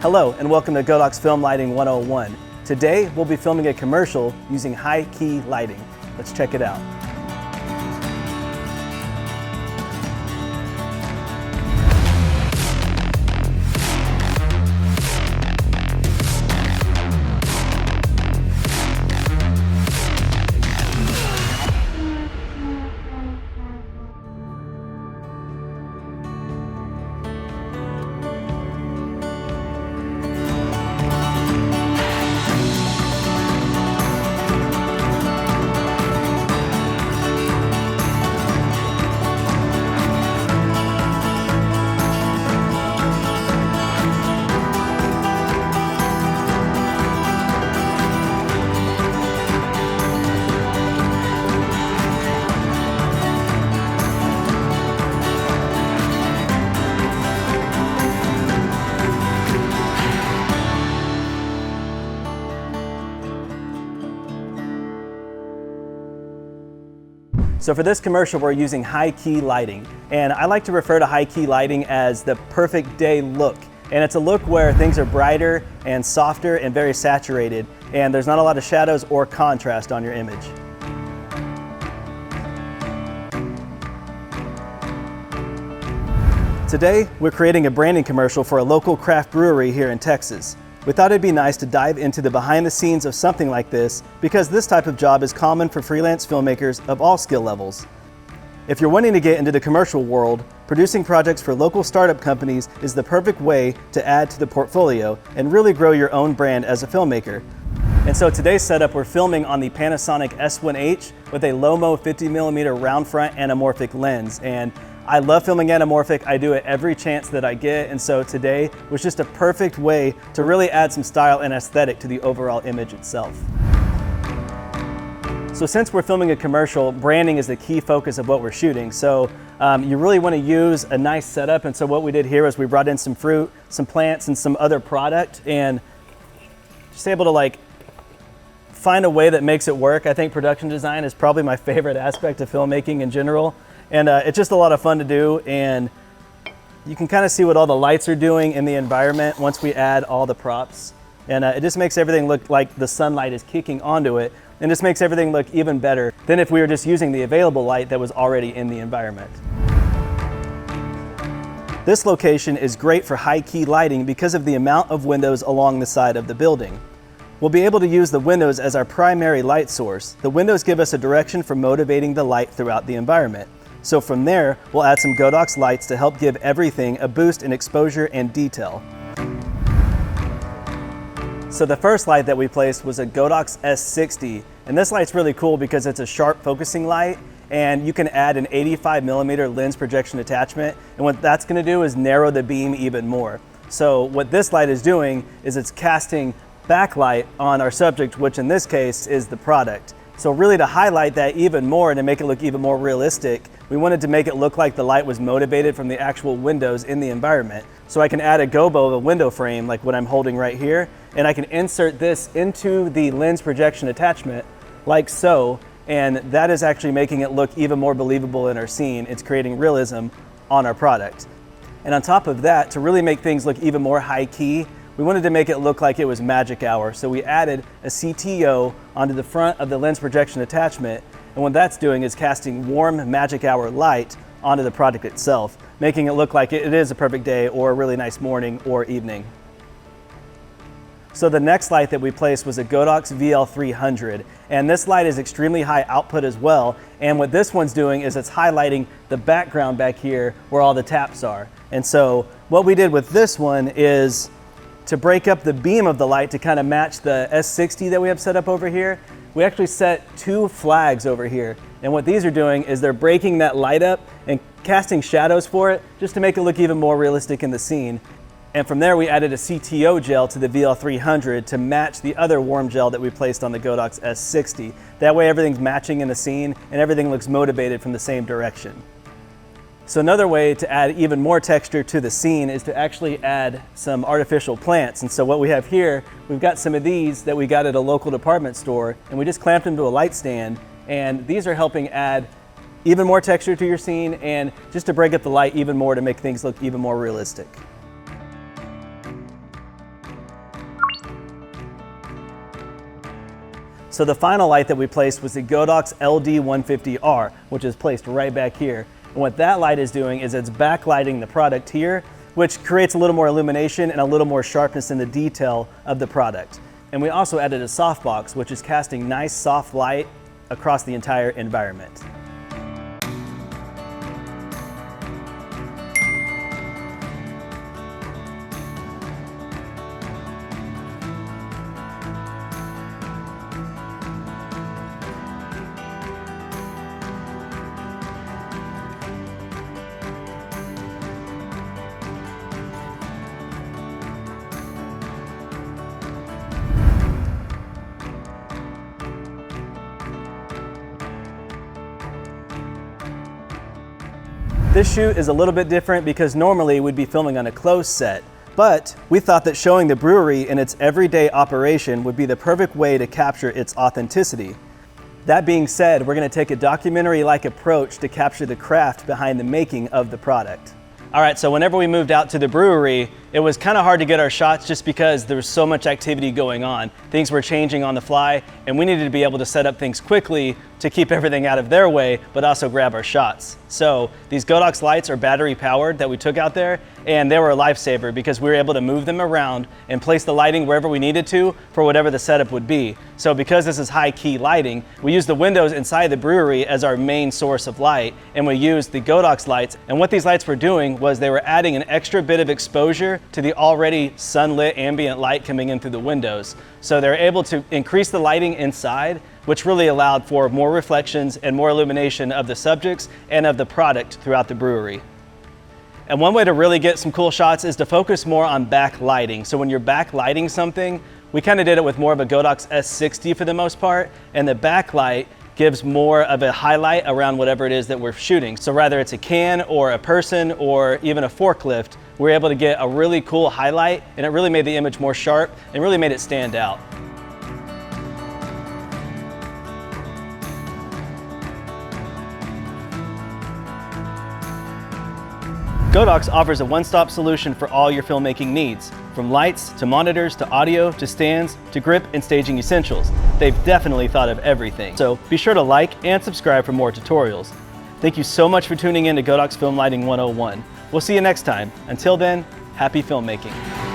Hello and welcome to Godox Film Lighting 101. Today we'll be filming a commercial using high-key lighting. Let's check it out. So for this commercial, we're using high-key lighting. And I like to refer to high-key lighting as the perfect day look. And it's a look where things are brighter and softer and very saturated, and there's not a lot of shadows or contrast on your image. Today, we're creating a branding commercial for a local craft brewery here in Texas. We thought it'd be nice to dive into the behind the scenes of something like this because this type of job is common for freelance filmmakers of all skill levels. If you're wanting to get into the commercial world, producing projects for local startup companies is the perfect way to add to the portfolio and really grow your own brand as a filmmaker. And so today's setup, we're filming on the Panasonic S1H with a Lomo 50mm round front anamorphic lens. And I love filming anamorphic. I do it every chance that I get, and so today was just a perfect way to really add some style and aesthetic to the overall image itself. So since we're filming a commercial, branding is the key focus of what we're shooting. So you really want to use a nice setup, and so what we did here is we brought in some fruit, some plants, and some other product, and just able to find a way that makes it work. I think production design is probably my favorite aspect of filmmaking in general. And it's just a lot of fun to do, and you can kind of see what all the lights are doing in the environment once we add all the props. And it just makes everything look like the sunlight is kicking onto it, and just makes everything look even better than if we were just using the available light that was already in the environment. This location is great for high-key lighting because of the amount of windows along the side of the building. We'll be able to use the windows as our primary light source. The windows give us a direction for motivating the light throughout the environment. So from there, we'll add some Godox lights to help give everything a boost in exposure and detail. So the first light that we placed was a Godox S60, and this light's really cool because it's a sharp focusing light, and you can add an 85mm lens projection attachment, and what that's going to do is narrow the beam even more. So what this light is doing is it's casting backlight on our subject, which in this case is the product. So really to highlight that even more and to make it look even more realistic, we wanted to make it look like the light was motivated from the actual windows in the environment. So I can add a gobo of a window frame like what I'm holding right here, and I can insert this into the lens projection attachment like so, and that is actually making it look even more believable in our scene. It's creating realism on our product. And on top of that, to really make things look even more high key, we wanted to make it look like it was magic hour, so we added a CTO onto the front of the lens projection attachment, and what that's doing is casting warm magic hour light onto the product itself, making it look like it is a perfect day or a really nice morning or evening. So the next light that we placed was a Godox VL300, and this light is extremely high output as well, and what this one's doing is it's highlighting the background back here where all the taps are. And so what we did with this one is to break up the beam of the light to kind of match the S60 that we have set up over here, we actually set two flags over here. And what these are doing is they're breaking that light up and casting shadows for it just to make it look even more realistic in the scene. And from there we added a CTO gel to the VL300 to match the other warm gel that we placed on the Godox S60. That way everything's matching in the scene and everything looks motivated from the same direction. So another way to add even more texture to the scene is to actually add some artificial plants. And so what we have here, we've got some of these that we got at a local department store, and we just clamped them to a light stand, and these are helping add even more texture to your scene and just to break up the light even more to make things look even more realistic. So the final light that we placed was the Godox LD150R, which is placed right back here. And what that light is doing is it's backlighting the product here, which creates a little more illumination and a little more sharpness in the detail of the product. And we also added a softbox, which is casting nice soft light across the entire environment. This shoot is a little bit different because normally we'd be filming on a closed set, but we thought that showing the brewery in its everyday operation would be the perfect way to capture its authenticity. That being said, we're going to take a documentary-like approach to capture the craft behind the making of the product. All right, so whenever we moved out to the brewery, it was kind of hard to get our shots just because there was so much activity going on. Things were changing on the fly, and we needed to be able to set up things quickly to keep everything out of their way, but also grab our shots. So these Godox lights are battery powered that we took out there, and they were a lifesaver because we were able to move them around and place the lighting wherever we needed to for whatever the setup would be. So because this is high key lighting, we use the windows inside the brewery as our main source of light, and we used the Godox lights. And what these lights were doing was they were adding an extra bit of exposure to the already sunlit ambient light coming in through the windows. So they're able to increase the lighting inside, which really allowed for more reflections and more illumination of the subjects and of the product throughout the brewery. And one way to really get some cool shots is to focus more on backlighting. So when you're backlighting something, we kind of did it with more of a Godox S60 for the most part, and the backlight gives more of a highlight around whatever it is that we're shooting. So whether it's a can or a person or even a forklift, we're able to get a really cool highlight, and it really made the image more sharp and really made it stand out. Godox offers a one-stop solution for all your filmmaking needs, from lights to monitors to audio to stands to grip and staging essentials. They've definitely thought of everything. So be sure to like and subscribe for more tutorials. Thank you so much for tuning in to Godox Film Lighting 101. We'll see you next time. Until then, happy filmmaking.